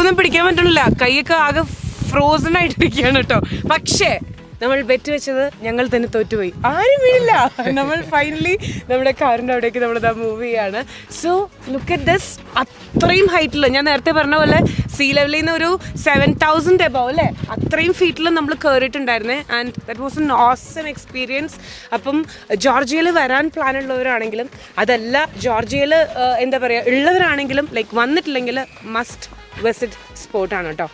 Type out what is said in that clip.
ഒന്നും പിടിക്കാൻ പറ്റണില്ല, കൈയൊക്കെ ആകെ ഫ്രോസൺ ആയിട്ടിരിക്കുകയാണ് കേട്ടോ. പക്ഷേ നമ്മൾ ബെറ്റ് വെച്ചത് ഞങ്ങൾ തന്നെ തോറ്റുപോയി, ആരും വീഴില്ല. നമ്മൾ ഫൈനലി നമ്മുടെ കാറിൻ്റെ അവിടേക്ക് നമ്മളിതാ മൂവ് ചെയ്യാണ്. So look at this. അത്രയും ഹൈറ്റിൽ, ഞാൻ നേരത്തെ പറഞ്ഞ പോലെ സീ ലെവലിൽ നിന്ന് ഒരു 7,000 എബവ് അല്ലേ, അത്രയും ഫീറ്റിൽ നമ്മൾ കയറിയിട്ടുണ്ടായിരുന്നേ. And that was an awesome experience. അപ്പം ജോർജിയയിൽ വരാൻ പ്ലാൻ ഉള്ളവരാണെങ്കിലും അതല്ല ജോർജിയയിൽ എന്താ പറയുക ഉള്ളവരാണെങ്കിലും ലൈക്ക് വന്നിട്ടില്ലെങ്കിൽ മസ്റ്റ് വിസിറ്റ് സ്പോട്ടാണ് കേട്ടോ.